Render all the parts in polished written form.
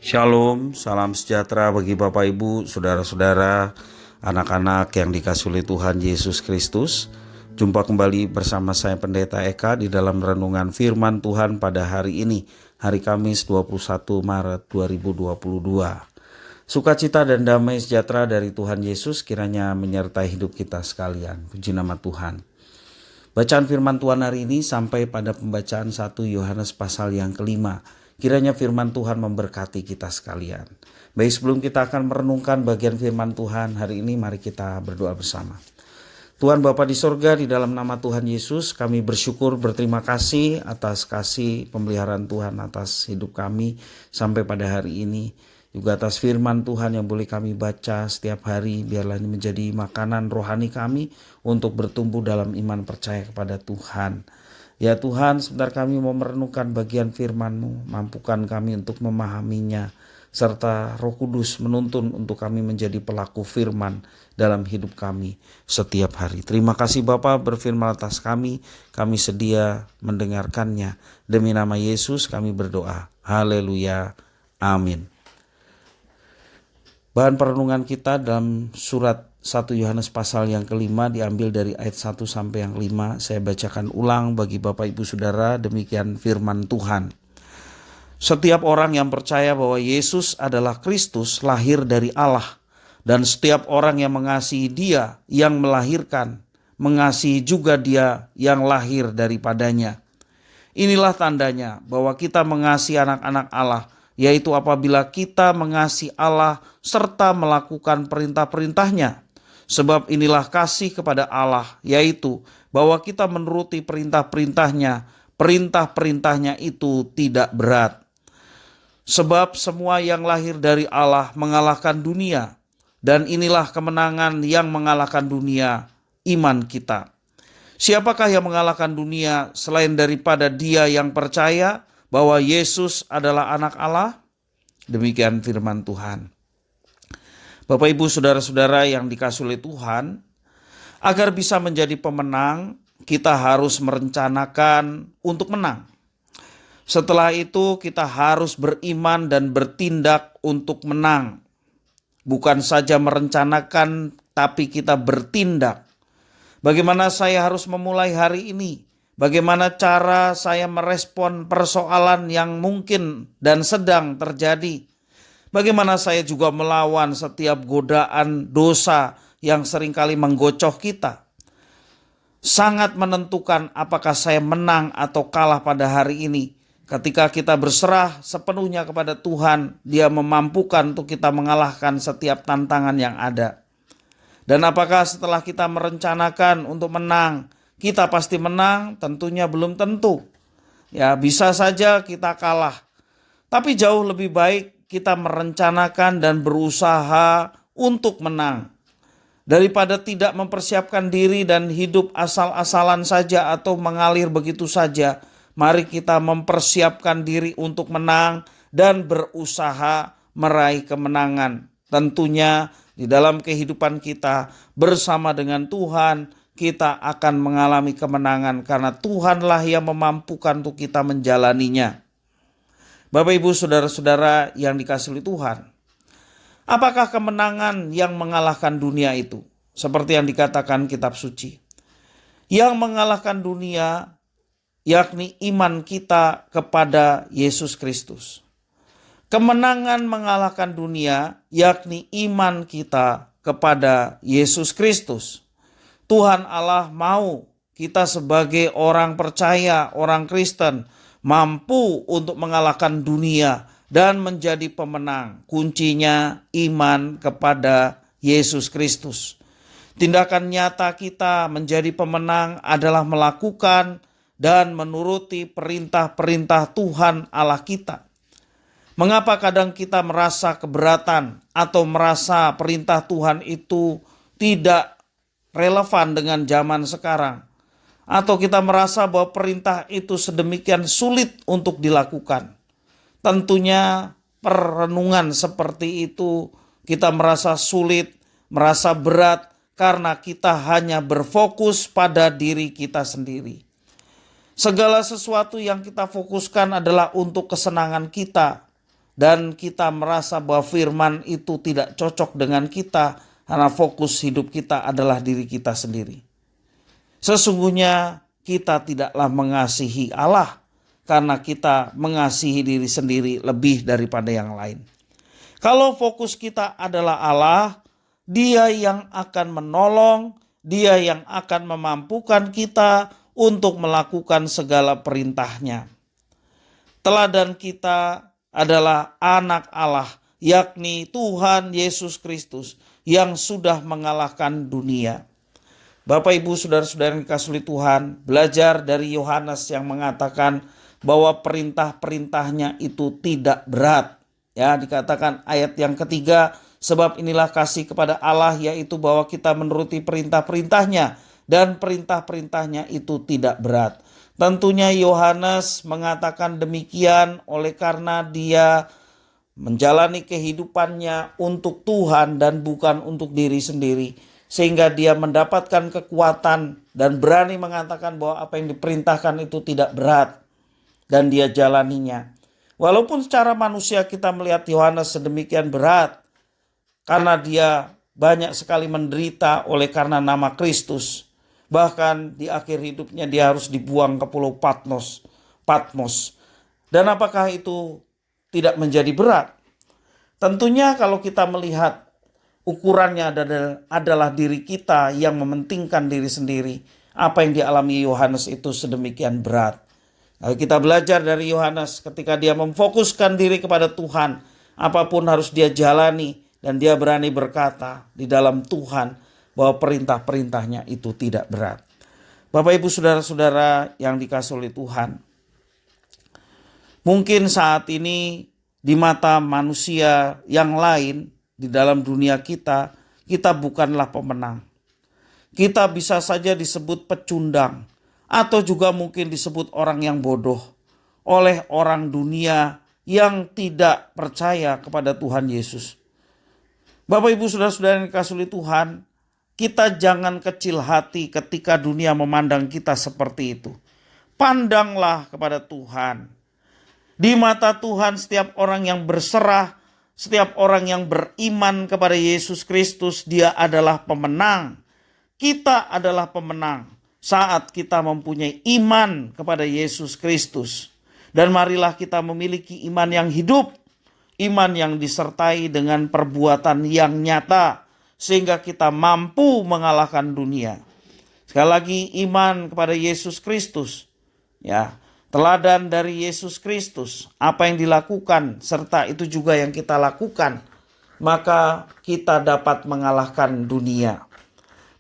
Shalom, salam sejahtera bagi Bapak Ibu, saudara-saudara, anak-anak yang dikasihi oleh Tuhan Yesus Kristus. Jumpa kembali bersama saya Pendeta Eka di dalam renungan firman Tuhan pada hari ini, hari Kamis 21 Maret 2022. Sukacita dan damai sejahtera dari Tuhan Yesus kiranya menyertai hidup kita sekalian. Puji nama Tuhan. Bacaan firman Tuhan hari ini sampai pada pembacaan 1 Yohanes pasal yang kelima. Kiranya firman Tuhan memberkati kita sekalian. Baik, sebelum kita akan merenungkan bagian firman Tuhan hari ini, mari kita berdoa bersama. Tuhan Bapa di sorga, di dalam nama Tuhan Yesus, kami bersyukur, berterima kasih atas kasih pemeliharaan Tuhan atas hidup kami sampai pada hari ini. Juga atas firman Tuhan yang boleh kami baca setiap hari, biarlah ini menjadi makanan rohani kami untuk bertumbuh dalam iman percaya kepada Tuhan. Ya Tuhan, sebentar kami mau merenungkan bagian firman-Mu, mampukan kami untuk memahaminya, serta Roh Kudus menuntun untuk kami menjadi pelaku firman dalam hidup kami setiap hari. Terima kasih Bapa berfirman atas kami sedia mendengarkannya. Demi nama Yesus kami berdoa. Haleluya. Amin. Bahan perenungan kita dalam surat 1 Yohanes pasal yang kelima diambil dari ayat 1 sampai yang 5. Saya bacakan ulang bagi Bapak Ibu Saudara, demikian firman Tuhan. Setiap orang yang percaya bahwa Yesus adalah Kristus lahir dari Allah, dan setiap orang yang mengasihi Dia yang melahirkan, mengasihi juga Dia yang lahir daripadanya. Inilah tandanya bahwa kita mengasihi anak-anak Allah, yaitu apabila kita mengasihi Allah serta melakukan perintah-perintahnya. Sebab inilah kasih kepada Allah, yaitu bahwa kita menuruti perintah-perintahnya. Perintah-perintahnya itu tidak berat. Sebab semua yang lahir dari Allah mengalahkan dunia. Dan inilah kemenangan yang mengalahkan dunia, iman kita. Siapakah yang mengalahkan dunia selain daripada dia yang percaya bahwa Yesus adalah anak Allah? Demikian firman Tuhan. Bapak Ibu saudara-saudara yang dikasihi oleh Tuhan, agar bisa menjadi pemenang, kita harus merencanakan untuk menang. Setelah itu kita harus beriman dan bertindak untuk menang. Bukan saja merencanakan, tapi kita bertindak. Bagaimana saya harus memulai hari ini? Bagaimana cara saya merespon persoalan yang mungkin dan sedang terjadi? Bagaimana saya juga melawan setiap godaan dosa yang seringkali menggocoh kita? Sangat menentukan apakah saya menang atau kalah pada hari ini. Ketika kita berserah sepenuhnya kepada Tuhan, Dia memampukan untuk kita mengalahkan setiap tantangan yang ada. Dan apakah setelah kita merencanakan untuk menang, kita pasti menang? Tentunya belum tentu. Ya, bisa saja kita kalah. Tapi jauh lebih baik kita merencanakan dan berusaha untuk menang, daripada tidak mempersiapkan diri dan hidup asal-asalan saja atau mengalir begitu saja. Mari kita mempersiapkan diri untuk menang dan berusaha meraih kemenangan. Tentunya di dalam kehidupan kita bersama dengan Tuhan, kita akan mengalami kemenangan karena Tuhanlah yang memampukan untuk kita menjalaninya. Bapak Ibu saudara-saudara yang dikasihi oleh Tuhan, apakah kemenangan yang mengalahkan dunia itu? Seperti yang dikatakan kitab suci, yang mengalahkan dunia yakni iman kita kepada Yesus Kristus. Kemenangan mengalahkan dunia yakni iman kita kepada Yesus Kristus. Tuhan Allah mau kita sebagai orang percaya, orang Kristen, mampu untuk mengalahkan dunia dan menjadi pemenang. Kuncinya iman kepada Yesus Kristus. Tindakan nyata kita menjadi pemenang adalah melakukan dan menuruti perintah-perintah Tuhan Allah kita. Mengapa kadang kita merasa keberatan atau merasa perintah Tuhan itu tidak relevan dengan zaman sekarang? Atau kita merasa bahwa perintah itu sedemikian sulit untuk dilakukan? Tentunya perenungan seperti itu kita merasa sulit, merasa berat karena kita hanya berfokus pada diri kita sendiri. Segala sesuatu yang kita fokuskan adalah untuk kesenangan kita, dan kita merasa bahwa firman itu tidak cocok dengan kita karena fokus hidup kita adalah diri kita sendiri. Sesungguhnya kita tidaklah mengasihi Allah karena kita mengasihi diri sendiri lebih daripada yang lain. Kalau fokus kita adalah Allah, Dia yang akan menolong, Dia yang akan memampukan kita untuk melakukan segala perintahnya. Teladan kita adalah anak Allah, yakni Tuhan Yesus Kristus yang sudah mengalahkan dunia. Bapak, Ibu, saudara-saudara yang dikasihi Tuhan, belajar dari Yohanes yang mengatakan bahwa perintah-perintahnya itu tidak berat. Ya, dikatakan ayat yang ketiga, sebab inilah kasih kepada Allah, yaitu bahwa kita menuruti perintah-perintahnya, dan perintah-perintahnya itu tidak berat. Tentunya Yohanes mengatakan demikian oleh karena dia menjalani kehidupannya untuk Tuhan dan bukan untuk diri sendiri. Sehingga dia mendapatkan kekuatan dan berani mengatakan bahwa apa yang diperintahkan itu tidak berat. Dan dia jalaninya. Walaupun secara manusia kita melihat Yohanes sedemikian berat. Karena dia banyak sekali menderita oleh karena nama Kristus. Bahkan di akhir hidupnya dia harus dibuang ke pulau Patmos. Dan apakah itu tidak menjadi berat? Tentunya kalau kita melihat ukurannya adalah diri kita yang mementingkan diri sendiri. Apa yang dialami Yohanes itu sedemikian berat. Lalu kita belajar dari Yohanes ketika dia memfokuskan diri kepada Tuhan. Apapun harus dia jalani dan dia berani berkata di dalam Tuhan bahwa perintah-perintahnya itu tidak berat. Bapak, Ibu, saudara-saudara yang dikasihi oleh Tuhan. Mungkin saat ini di mata manusia yang lain di dalam dunia kita bukanlah pemenang. Kita bisa saja disebut pecundang atau juga mungkin disebut orang yang bodoh oleh orang dunia yang tidak percaya kepada Tuhan Yesus. Bapak, Ibu, saudara-saudara yang dikasihi oleh Tuhan, kita jangan kecil hati ketika dunia memandang kita seperti itu. Pandanglah kepada Tuhan. Di mata Tuhan setiap orang yang berserah, setiap orang yang beriman kepada Yesus Kristus, dia adalah pemenang. Kita adalah pemenang saat kita mempunyai iman kepada Yesus Kristus. Dan marilah kita memiliki iman yang hidup, iman yang disertai dengan perbuatan yang nyata, sehingga kita mampu mengalahkan dunia. Sekali lagi, iman kepada Yesus Kristus. Ya, teladan dari Yesus Kristus. Apa yang dilakukan serta itu juga yang kita lakukan. Maka kita dapat mengalahkan dunia.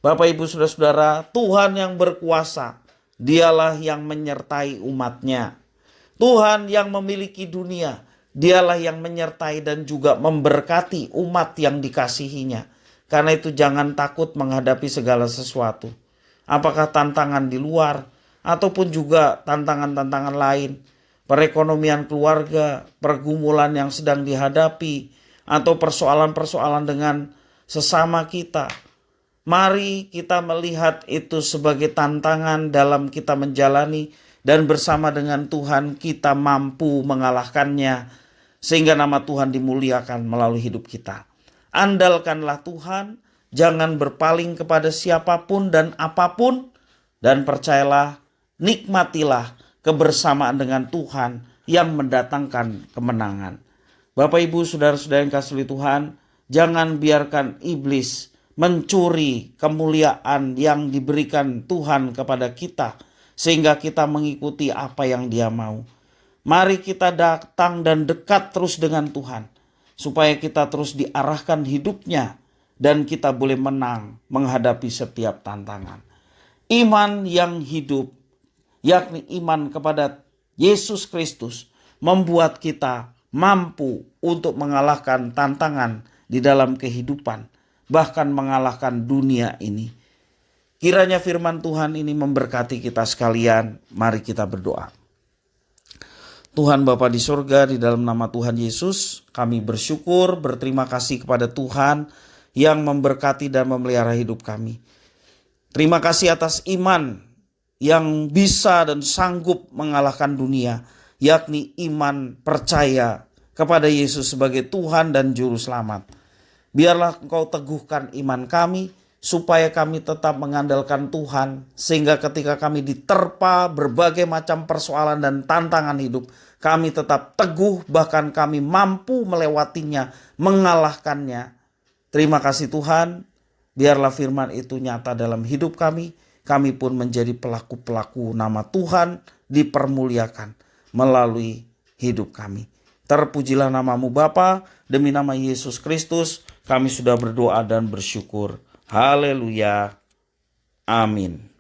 Bapak, Ibu, saudara-saudara, Tuhan yang berkuasa. Dialah yang menyertai umatnya. Tuhan yang memiliki dunia. Dialah yang menyertai dan juga memberkati umat yang dikasihinya. Karena itu jangan takut menghadapi segala sesuatu. Apakah tantangan di luar ataupun juga tantangan-tantangan lain. Perekonomian keluarga, pergumulan yang sedang dihadapi, atau persoalan-persoalan dengan sesama kita. Mari kita melihat itu sebagai tantangan dalam kita menjalani dan bersama dengan Tuhan kita mampu mengalahkannya. Sehingga nama Tuhan dimuliakan melalui hidup kita. Andalkanlah Tuhan, jangan berpaling kepada siapapun dan apapun, dan percayalah, nikmatilah kebersamaan dengan Tuhan yang mendatangkan kemenangan. Bapak, Ibu, saudara-saudara yang kasih Tuhan, jangan biarkan iblis mencuri kemuliaan yang diberikan Tuhan kepada kita, sehingga kita mengikuti apa yang Dia mau. Mari kita datang dan dekat terus dengan Tuhan, supaya kita terus diarahkan hidupnya dan kita boleh menang menghadapi setiap tantangan. Iman yang hidup, yakni iman kepada Yesus Kristus, membuat kita mampu untuk mengalahkan tantangan di dalam kehidupan, bahkan mengalahkan dunia ini. Kiranya firman Tuhan ini memberkati kita sekalian. Mari kita berdoa. Tuhan Bapa di surga, di dalam nama Tuhan Yesus, kami bersyukur, berterima kasih kepada Tuhan yang memberkati dan memelihara hidup kami. Terima kasih atas iman yang bisa dan sanggup mengalahkan dunia, yakni iman percaya kepada Yesus sebagai Tuhan dan Juru Selamat. Biarlah Engkau teguhkan iman kami, supaya kami tetap mengandalkan Tuhan, sehingga ketika kami diterpa berbagai macam persoalan dan tantangan hidup, kami tetap teguh, bahkan kami mampu melewatinya, mengalahkannya. Terima kasih Tuhan, biarlah firman itu nyata dalam hidup kami pun menjadi pelaku-pelaku nama Tuhan dipermuliakan melalui hidup kami. Terpujilah namamu Bapa, demi nama Yesus Kristus kami sudah berdoa dan bersyukur. Haleluya. Amin.